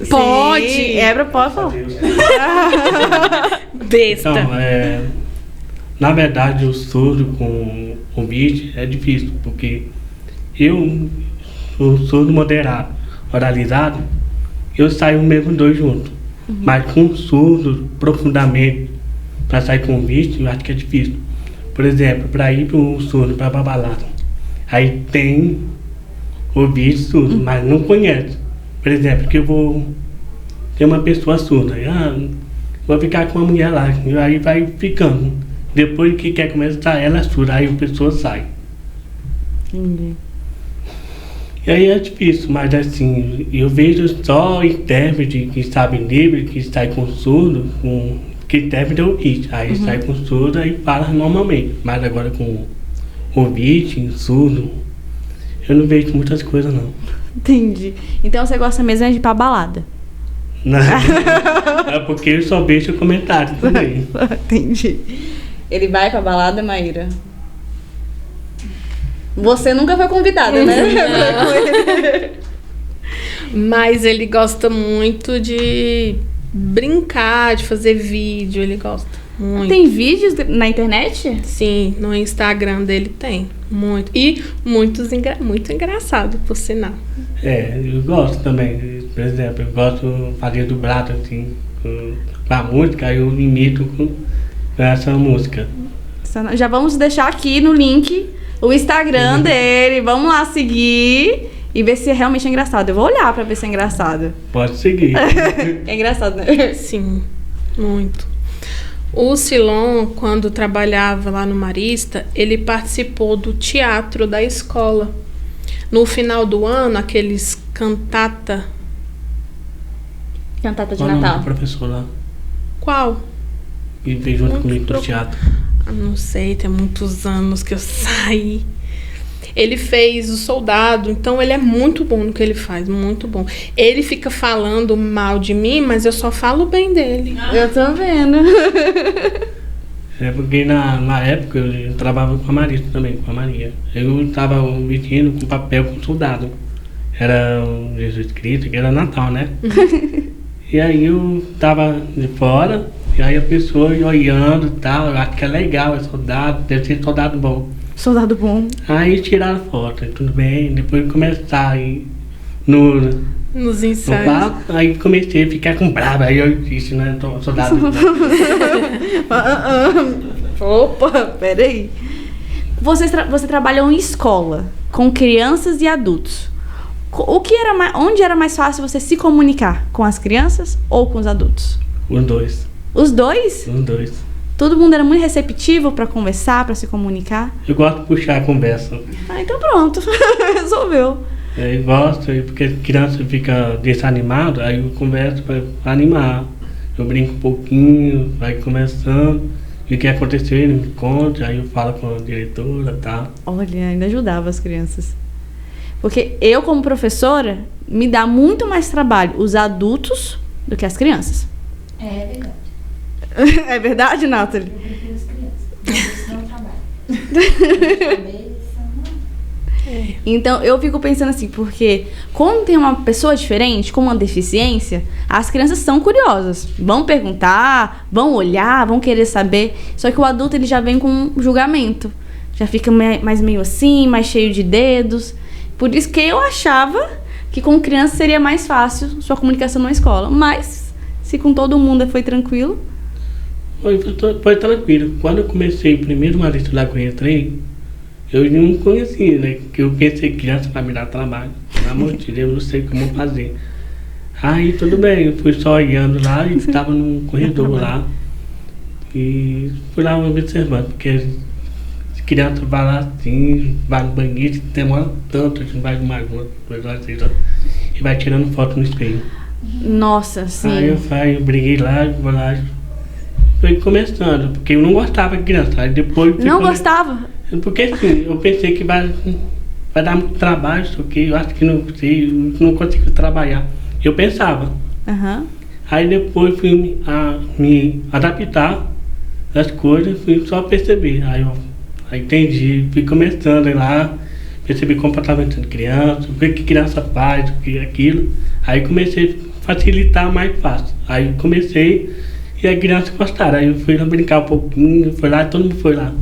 Pode. Pode falar. Besta. Então, na verdade, o surdo com o vídeo é difícil, porque eu sou surdo moderado, oralizado, eu saio mesmo dois juntos. Mas com surdo profundamente, para sair com o vídeo, eu acho que é difícil. Por exemplo, para ir para um surdo, para a balada, aí tem o vídeo surdo, mas não conhece. Por exemplo, que eu vou ter uma pessoa surda, vou ficar com uma mulher lá, e aí vai ficando. Depois que quer começar, ela é surda, aí a pessoa sai. Entendi. E aí é difícil, mas assim, eu vejo só intérprete que sabe livre, que sai com surdo, que intérprete é o vídeo. Aí sai com surdo e fala normalmente. Mas agora com ouvinte, surdo, eu não vejo muitas coisas não. Entendi. Então você gosta mesmo de ir pra balada? Não, é porque eu só vejo comentários também. Entendi. Ele vai pra balada, Maíra? Você nunca foi convidada, né? Mas ele gosta muito de brincar, de fazer vídeo, ele gosta muito. Tem vídeos na internet? Sim, no Instagram dele tem, muito. E muito engraçado, por sinal. Eu gosto também, por exemplo, eu gosto de fazer dublado assim, com a música, eu imito com essa música. Já vamos deixar aqui no link o Instagram dele, vamos lá seguir e ver se é realmente engraçado. Eu vou olhar pra ver se é engraçado. Pode seguir. É engraçado, né? Sim, muito. O Silon, quando trabalhava lá no Marista, ele participou do teatro da escola. No final do ano, aqueles cantata... Cantata de Qual o nome Natal. do professor lá? Qual? E veio junto Muito comigo pro troco. teatro. Não sei, tem muitos anos que eu saí. Ele fez O Soldado, então ele é muito bom no que ele faz, muito bom. Ele fica falando mal de mim, mas eu só falo bem dele. Eu tô vendo. É porque na época eu trabalhava com a Marisa também, com a Maria. Eu estava vestindo com papel com soldado. Era um Jesus Cristo, que era Natal, né? E aí eu tava de fora, e aí a pessoa olhando e tal, eu acho que é legal, é soldado, deve ser soldado bom. Soldado bom. Aí tiraram foto, tudo bem, depois começar aí nos ensaios. papo, aí comecei a ficar com brava, aí eu disse, né, soldado bom. Opa, peraí. Você trabalhou em escola, com crianças e adultos. Onde era mais fácil você se comunicar? Com as crianças ou com os adultos? Os dois. Os dois? Os dois. Todo mundo era muito receptivo pra conversar, pra se comunicar? Eu gosto de puxar a conversa. Ah, então pronto. Resolveu. Eu gosto, porque criança fica desanimada, aí eu converso para animar. Eu brinco um pouquinho, vai conversando. E o que aconteceu, ele me conta, aí eu falo com a diretora e tal. Olha, ainda ajudava as crianças. Porque eu, como professora, me dá muito mais trabalho os adultos do que as crianças. É verdade. É verdade, Nathalie? Eu prefiro as crianças. Eles não trabalham. Então, eu fico pensando assim, porque quando tem uma pessoa diferente, com uma deficiência, as crianças são curiosas. Vão perguntar, vão olhar, vão querer saber. Só que o adulto, ele já vem com um julgamento. Já fica mais meio assim, mais cheio de dedos. Por isso que eu achava que com criança seria mais fácil sua comunicação na escola. Mas, se com todo mundo foi tranquilo... Foi tranquilo. Quando eu comecei o primeiro marido lá que eu entrei, eu não conhecia, né? Que eu pensei que criança vai me dar trabalho. Pelo amor de Deus, eu não sei como fazer. Aí tudo bem, eu fui só olhando lá e estava num corredor lá. E fui lá observando, porque criança vai lá assim, vai no banheiro, demora tanto, a gente vai de mais uma, 2 horas, 6 horas, e vai tirando foto no espelho. Nossa, sim. Aí eu briguei lá, vou lá, foi começando, porque eu não gostava de criança. Aí depois não gostava? Porque assim, eu pensei que vai dar muito trabalho, isso aqui, eu acho que não consigo trabalhar. Eu pensava. Uhum. Aí depois fui me adaptar às coisas, fui só perceber. Aí entendi, fui começando lá, percebi comportamento de criança, o que criança faz, o que aquilo. Aí comecei a facilitar mais fácil. Aí comecei e a criança gostaram. Aí eu fui lá brincar um pouquinho, foi lá, todo mundo foi lá.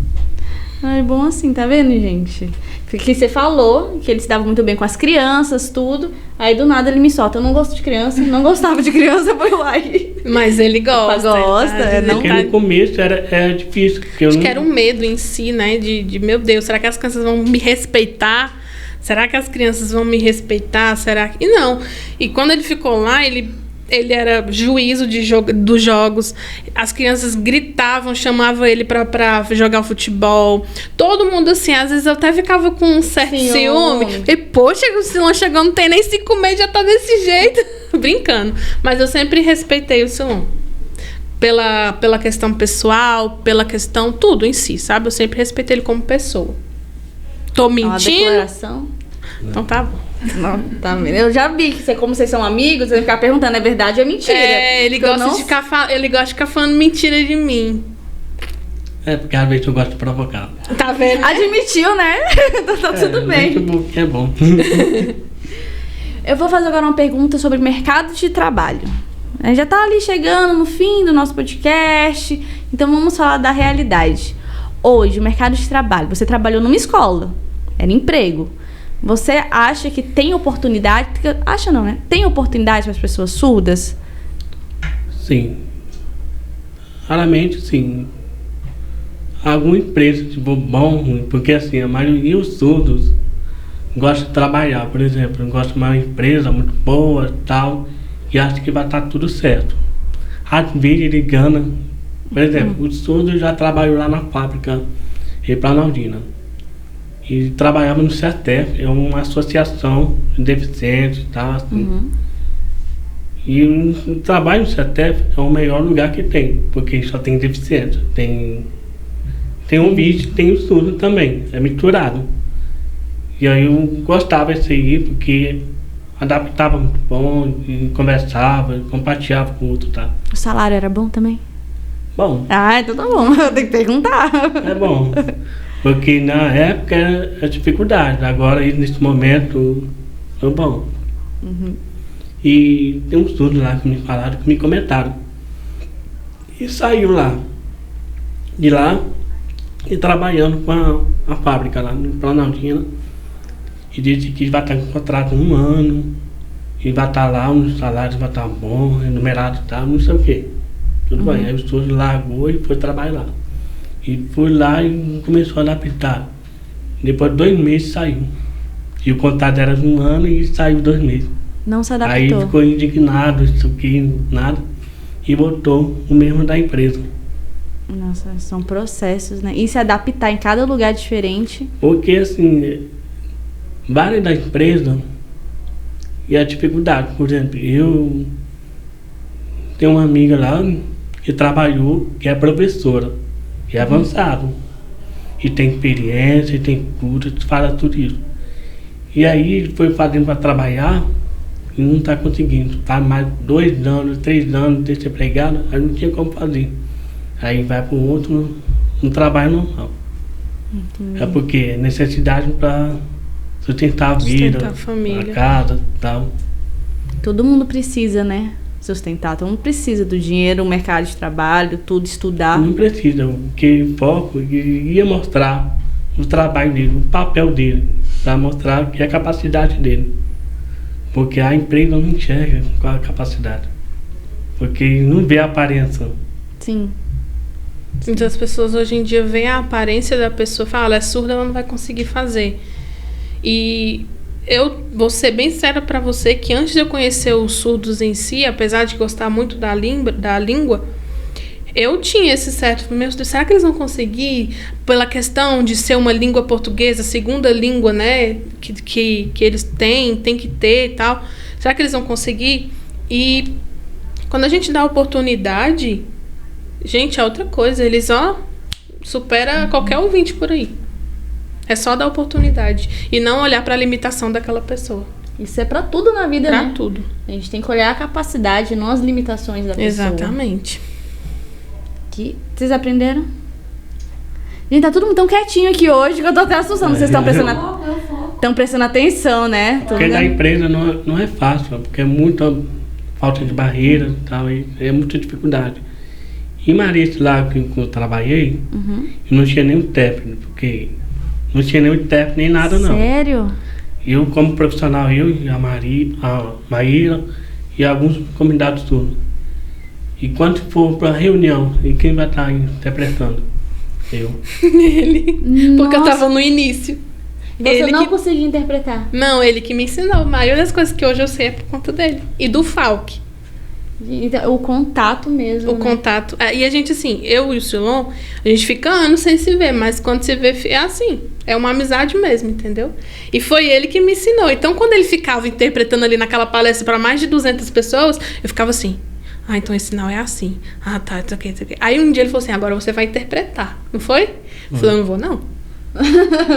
É bom assim, tá vendo, gente? Porque você falou que ele se dava muito bem com as crianças, tudo. Aí do nada ele me solta. Eu não gosto de criança, não gostava de criança, foi lá e... Mas ele gosta. Porque no começo era difícil. Acho que era um medo em si, né? De meu Deus, será que as crianças vão me respeitar? Será que as crianças vão me respeitar? Será que... E não. E quando ele ficou lá, ele era juízo dos jogos. As crianças gritavam, chamavam ele pra jogar futebol. Todo mundo assim, às vezes eu até ficava com um certo ciúme. E, poxa, o Silon chegou, não tem nem 5 meses, já tá desse jeito. Brincando. Mas eu sempre respeitei o Silon. Pela questão pessoal, pela questão tudo em si, sabe? Eu sempre respeitei ele como pessoa. Tô mentindo? Uma declaração? Então tá bom. Não, tá vendo? Eu já vi que como vocês são amigos, você vai ficar perguntando, é verdade ou é mentira? Ele gosta de ficar falando mentira de mim. É, porque às vezes eu gosto de provocar. Tá vendo? Admitiu, né? Então tá tudo bem. É bom. Eu vou fazer agora uma pergunta sobre mercado de trabalho. Já tá ali chegando no fim do nosso podcast, então vamos falar da realidade. Hoje, o mercado de trabalho, você trabalhou numa escola, era emprego. Você acha que tem oportunidade? Acha não, né? Tem oportunidade para as pessoas surdas? Sim. Raramente, sim. Alguma empresa, tipo, bom, porque assim, a maioria dos surdos gosta de trabalhar, por exemplo. Gosta de uma empresa muito boa e tal, e acha que vai estar tudo certo. Às vezes ele engana. Por exemplo, o surdo já trabalhou lá na fábrica, em Planaltina. E trabalhava no CERTEF, é uma associação de deficientes e tal, assim. E o trabalho no CERTEF é o melhor lugar que tem, porque só tem deficiente. Tem um vídeo, tem o surdo também, é misturado. E aí eu gostava disso aí, porque adaptava muito bom, e conversava, compartilhava com o outro, tá? O salário era bom também? Bom, Ah, então tá bom. Eu tenho que perguntar. é bom. Porque na época era dificuldade, agora nesse momento é bom. E tem uns estudos lá que me falaram, que me comentaram. E saiu lá. De lá, e trabalhando com a fábrica lá no Planaltina. E disse que vai estar com contrato 1 ano. E vai estar lá, os salários vai estar bom, enumerado e tal, não sei o quê. Tudo bem. Aí o estudo largou e foi trabalhar lá. E foi lá e começou a adaptar. Depois de 2 meses saiu. E o contrato era de 1 ano e saiu 2 meses. Não se adaptou. Aí ficou indignado, isso aqui, nada. E botou o mesmo da empresa. Nossa, são processos, né? E se adaptar em cada lugar diferente. Porque assim, várias da empresa e a dificuldade. Por exemplo, eu tenho uma amiga lá que trabalhou, que é professora, que é avançado. E tem experiência, e tem tudo, fala tudo isso. E aí foi fazendo para trabalhar e não está conseguindo. Faz mais 2 anos, 3 anos de ser empregado, aí não tinha como fazer. Aí vai para o outro, no trabalho normal. É porque é necessidade para sustentar a vida, Sustentar a família. a casa e tal. Todo mundo precisa, né? Sustentar. Todo mundo precisa do dinheiro, o mercado de trabalho, tudo, estudar. Não precisa, porque o foco ia mostrar o trabalho dele, o papel dele, para mostrar que é a capacidade dele. Porque a empresa não enxerga qual a capacidade. Porque não vê a aparência. Sim. Então as pessoas hoje em dia veem a aparência da pessoa e falam, ela é surda, ela não vai conseguir fazer. E eu vou ser bem séria pra você que antes de eu conhecer os surdos em si, apesar de gostar muito da língua, eu tinha esse certo, meu Deus, será que eles vão conseguir, pela questão de ser uma língua portuguesa, segunda língua, né, que eles têm que ter e tal, será que eles vão conseguir? E quando a gente dá oportunidade, gente, é outra coisa, eles, supera qualquer ouvinte por aí. É só dar oportunidade e não olhar para a limitação daquela pessoa. Isso é pra tudo na vida, Pra né? tudo. A gente tem que olhar a capacidade, não as limitações da pessoa. Exatamente. Que vocês aprenderam? Gente, tá todo mundo tão quietinho aqui hoje que eu tô até assustando. Vocês estão prestando atenção, né? Tô Porque na vendo. empresa não é fácil, porque é muita falta de barreira e tal, e é muita dificuldade. Em Marista, lá que eu trabalhei, eu não tinha nenhum técnico, porque não tinha nenhum técnico nem nada, não. Sério? Eu, como profissional, eu e a Maíra e alguns convidados todos. E quando for para reunião, e quem vai estar interpretando? Eu. Ele. Porque eu Nossa. tava no início. Você Ele não que... conseguia interpretar. Não, ele que me ensinou. A maioria das coisas que hoje eu sei é por conta dele. E do Falk. Então, o contato mesmo. O contato. E a gente, assim, eu e o Silon, a gente fica anos sem se ver, mas quando se vê, é assim. É uma amizade mesmo, entendeu? E foi ele que me ensinou. Então, quando ele ficava interpretando ali naquela palestra para mais de 200 pessoas, eu ficava assim. Ah, então esse sinal é assim. Ah, tá, isso aqui, isso aqui. Aí um dia ele falou assim, agora você vai interpretar. Não foi? Eu falei, eu não vou, não.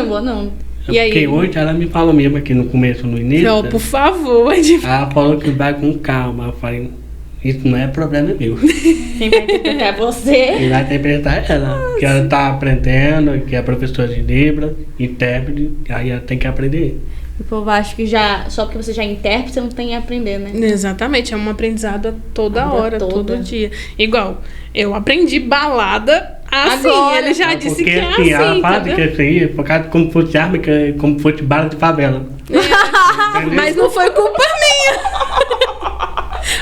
Vou não. E aí? Porque hoje ela me falou mesmo aqui no começo, no início. Não, por favor. Ela falou que vai com calma. Eu falei, isso não é problema meu. Quem vai interpretar é você. Quem vai interpretar é ela. Que ela tá aprendendo, que é professora de Libra, intérprete, aí ela tem que aprender. O povo acha que já, só porque você já é intérprete, você não tem que aprender, né? Exatamente, é um aprendizado toda A vida hora, toda. todo dia. Igual, eu aprendi balada assim. Agora. Ele já disse Porque que é assim, ela assim, fala entendeu? que isso aí é por causa de como fosse arma, que é como fosse bala de favela. Entendeu? Mas não foi culpa minha.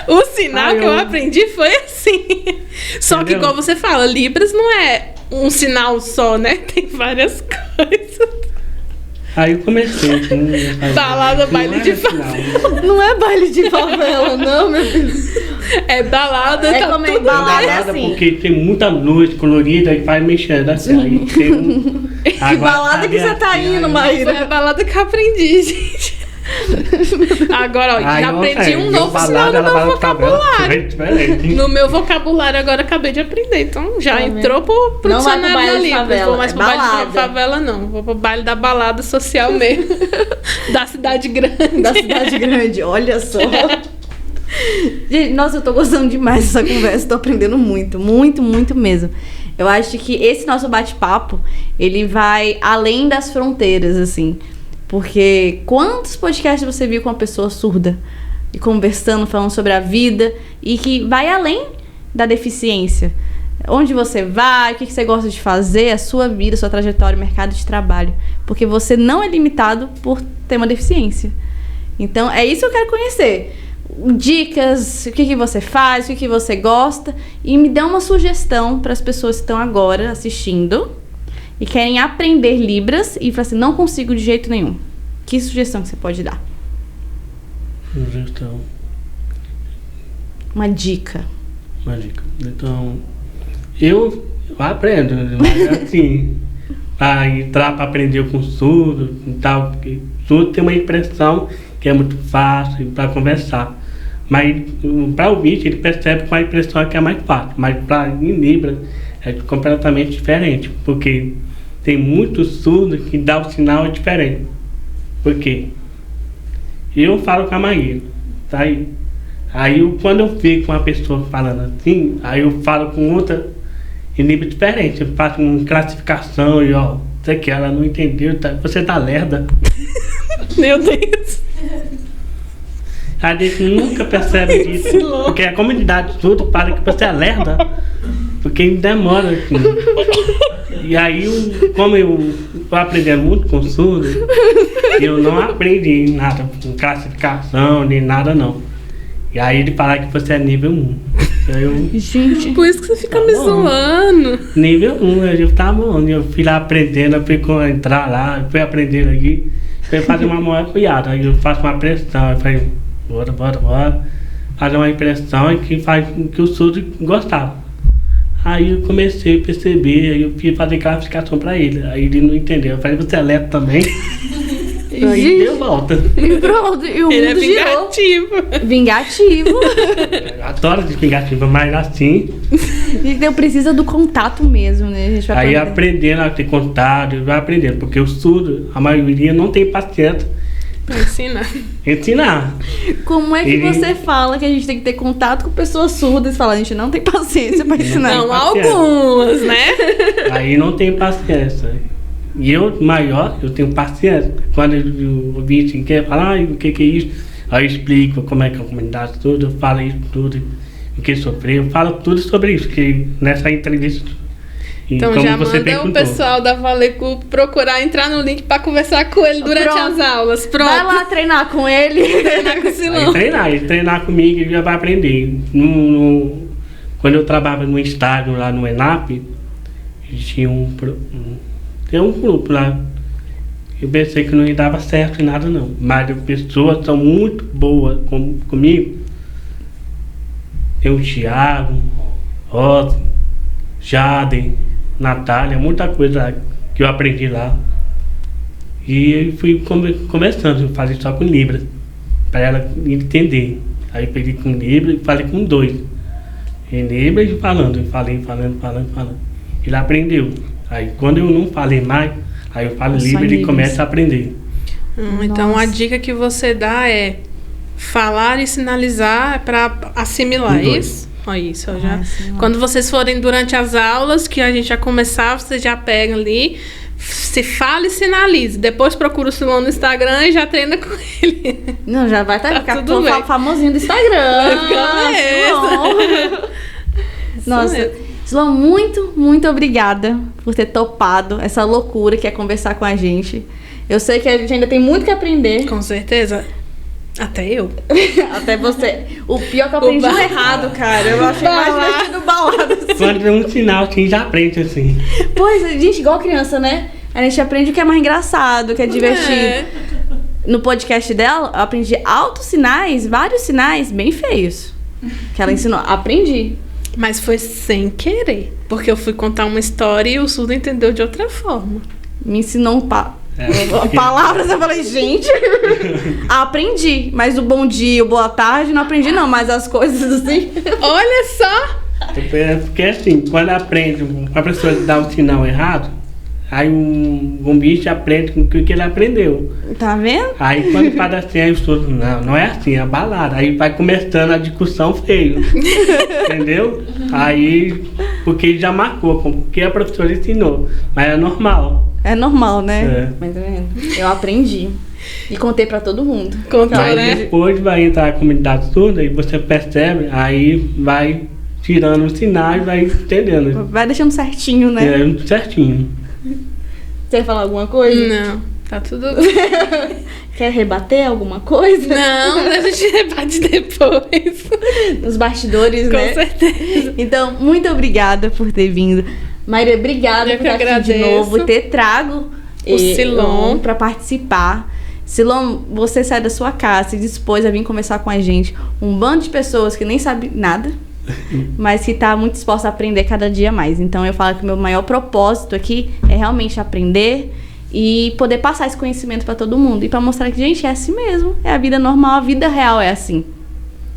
O sinal que eu aprendi foi assim. Só que, Entendeu? igual você fala, Libras não é um sinal só, né? Tem várias coisas. Aí eu comecei. Balada, baile de favela. Não é baile de favela, não, meu filho. É balada, É tá como é tudo balada. bem. Balada assim. porque tem muita luz colorida e faz mexendo assim. Aí tem um... Que balada que você tá indo, Foi Maíra? a balada que eu aprendi, gente. Agora, ó, já aprendi um novo sinal no meu vocabulário. No meu vocabulário, agora acabei de aprender. Então, já entrou pro Não vai pro dicionário baile da de Libras. favela, Vou mais é pro baile balada. de favela, não. Vou pro baile da balada social mesmo. Da cidade grande. Da cidade grande, olha só. Gente, nossa, eu tô gostando demais dessa conversa, tô aprendendo muito, muito, muito mesmo. Eu acho que esse nosso bate-papo, ele vai além das fronteiras, assim. Porque quantos podcasts você viu com uma pessoa surda e conversando, falando sobre a vida e que vai além da deficiência? Onde você vai, o que você gosta de fazer, a sua vida, a sua trajetória, o mercado de trabalho. Porque você não é limitado por ter uma deficiência. Então, é isso que eu quero conhecer. Dicas, o que você faz, o que você gosta. E me dá uma sugestão para as pessoas que estão agora assistindo e querem aprender Libras e falam assim, não consigo de jeito nenhum. Que sugestão que você pode dar? Sugestão. Uma dica. Uma dica. Então, eu aprendo, mas assim, para entrar para aprender com surdo e tal, porque surdo tem uma impressão que é muito fácil para conversar. Mas para o ouvinte, ele percebe com a impressão que é mais fácil. Mas para em Libras é completamente diferente, porque tem muitos surdos que dá o sinal diferente. Por quê? Eu falo com a Maíra, tá aí. Quando eu fico com uma pessoa falando assim, aí eu falo com outra em nível diferente. Eu faço uma classificação e ó, isso aqui ela não entendeu, tá? Você tá lerda. Meu Deus. A gente nunca percebe disso, porque a comunidade toda fala que você é lerda, porque demora assim. E aí, como eu tô aprendendo muito com surdo, eu não aprendi nada, com classificação, nem nada não. E aí ele fala que você é nível 1. Gente, Por isso que você fica me zoando. Nível 1, eu tá bom, eu fui lá aprendendo, eu fui entrar lá, fui aprendendo aqui, fui fazer uma maior piada, aí eu faço uma pressão, eu falei, bora, fazer uma impressão que faz com que o surdo gostava. Aí eu comecei a perceber, aí eu fui fazer classificação pra ele, aí ele não entendeu, eu falei, você é lerdo também? Aí deu volta. e pronto, e o Ele é mundo girou. vingativo. Vingativo. Eu adoro de vingativo, mas assim, Gente, eu preciso do contato mesmo, né? A gente vai aí aprender. aprendendo a ter contato, vai aprendendo, porque o surdo, a maioria não tem paciência Pra ensinar. em ensinar. Como é que Ele- você fala que a gente tem que ter contato com pessoas surdas e fala, a gente não tem paciência pra ensinar? Não, paciência. algumas, né? Aí não tem paciência. E eu, maior, eu tenho paciência. Quando o ouvinte quer falar, o que é isso? Aí eu explico como é que é a comunidade toda, eu falo isso tudo, o que sofreu, eu falo tudo sobre isso, que nessa entrevista. E Então como já você manda o perguntou. pessoal da Valeco procurar entrar no link pra conversar com ele durante Pronto. as aulas. Pronto. Vai lá treinar com ele. Treinar com o Silão. Aí treinar comigo, ele já vai aprender. Quando eu trabalhava no estádio lá no ENAP, tinha tem um grupo lá. Eu pensei que não ia dar certo em nada não. Mas as pessoas são muito boas comigo. Tem o Thiago, Rosa, Jaden, Natália, muita coisa que eu aprendi lá. E eu fui conversando, eu falei só com Libras, para ela entender. Aí eu peguei com Libras e falei com 2. Em Libras e falando. Ele aprendeu. Aí quando eu não falei mais, aí eu falo Só Libras e ele Libras. começa a aprender. Então Nossa. a dica que você dá é falar e sinalizar para assimilar, Um, dois. isso? Ó, isso, ó, já. assimilar. Quando vocês forem durante as aulas, que a gente já começar, vocês já pegam ali, se fala e sinalize. Depois procura o Silão no Instagram e já treina com ele. Não, já vai Tá ficar tudo bem. famosinho do Instagram. Vai ficar Silão. Nossa, mesmo. Silão, muito obrigada por ter topado essa loucura que é conversar com a gente. Eu sei que a gente ainda tem muito que aprender. Com certeza. Até eu. Até você. O pior é que eu aprendi balada. errado, cara. Eu achei mais divertido balada. Assim. Quando tem um sinal, assim, já aprende assim. Pois, gente, igual criança, né? A gente aprende o que é mais engraçado, o que é divertido. É. No podcast dela, eu aprendi altos sinais, vários sinais bem feios. Que ela ensinou. Aprendi. Mas foi sem querer. Porque eu fui contar uma história e o surdo entendeu de outra forma. Me ensinou Palavras, eu falei, gente, aprendi. Mas o bom dia, o boa tarde, não aprendi não. Mas as coisas assim... Olha só! É porque assim, quando aprende, a pessoa dá um sinal errado, aí um bicho aprende com o que ele aprendeu. Tá vendo? Aí quando fala assim, aí os outros, não é assim, é balada. Aí vai começando a discussão feio. Entendeu? Aí, porque ele já marcou, porque a professora ensinou. Mas é normal. É normal, né? É. Mas tá vendo? Eu aprendi. E contei pra todo mundo. Contou, Aí né? depois vai entrar a comunidade surda e você percebe, aí vai tirando os sinais, vai entendendo. Vai deixando certinho, né? É certinho. Você quer falar alguma coisa? Não, tá tudo... Quer rebater alguma coisa? Não, a gente rebate depois. Nos bastidores, Com né? certeza. Então, muito obrigada por ter vindo. Maíra, obrigada Eu por que estar aqui de agradeço. novo e ter trago O Silon para participar. Silon, você sai da sua casa e dispôs a vir conversar com a gente. Um bando de pessoas que nem sabe nada, mas que tá muito disposta a aprender cada dia mais. Então eu falo que o meu maior propósito aqui é realmente aprender e poder passar esse conhecimento para todo mundo. E para mostrar que, gente, é assim mesmo. É a vida normal, a vida real é assim.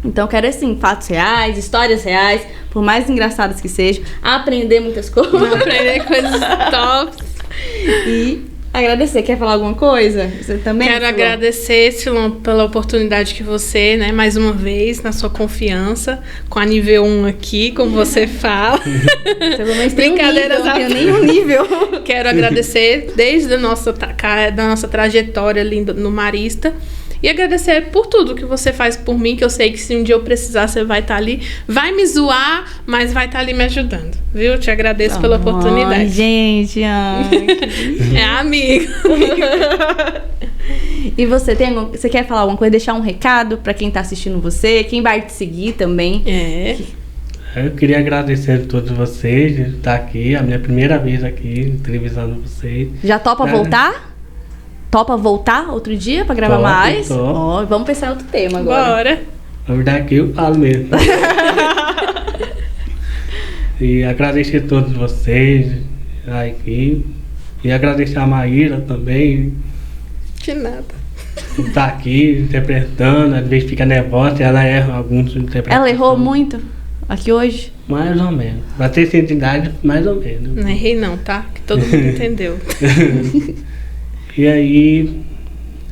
Então eu quero, assim, fatos reais, histórias reais, por mais engraçadas que sejam, aprender muitas coisas. Aprender coisas tops. E agradecer. Quer falar alguma coisa? Você também? Quero Silon? agradecer, Silon, pela oportunidade que você, né, mais uma vez, na sua confiança, com a nível 1 aqui, como você fala. Pelo menos tem Brincadeiras um nível, não à tenho nenhum nível. Quero agradecer desde a da nossa trajetória ali no Marista. E agradecer por tudo que você faz por mim, que eu sei que se um dia eu precisar, você vai estar ali. Vai me zoar, mas vai estar ali me ajudando. Viu? Te agradeço pela Ai, oportunidade. gente, ai. É amigo. E você quer falar alguma coisa? Deixar um recado pra quem tá assistindo você? Quem vai te seguir também? É. Eu queria agradecer a todos vocês de estar aqui, a minha primeira vez aqui entrevistando vocês. Já topa voltar? Topa voltar outro dia pra gravar Topo, mais? topo. Ó, vamos pensar em outro tema agora. Bora. Na verdade aqui eu falo mesmo. E agradecer a todos vocês aqui. E agradecer a Maíra também, De nada. por estar aqui interpretando. Às vezes fica nervosa, ela erra alguns interpretações. Ela errou muito aqui hoje? Mais ou menos. Pra ter sensibilidade, mais ou menos. Não errei não, tá? Que todo mundo entendeu. E aí,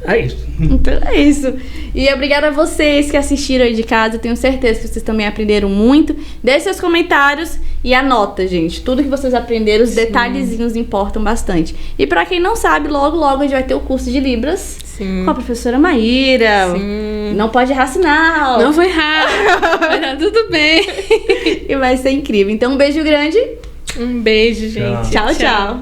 é isso. Então é isso. E obrigada a vocês que assistiram aí de casa. Eu tenho certeza que vocês também aprenderam muito. Deixe seus comentários e anota, gente. Tudo que vocês aprenderam, os detalhezinhos importam bastante. E pra quem não sabe, logo, logo a gente vai ter o curso de Libras Sim. com a professora Maíra. Sim. Não pode errar sinal. Não vou errar. Vai dar tudo bem. E vai ser incrível. Então um beijo grande. Um beijo, gente. Tchau. Tchau, tchau.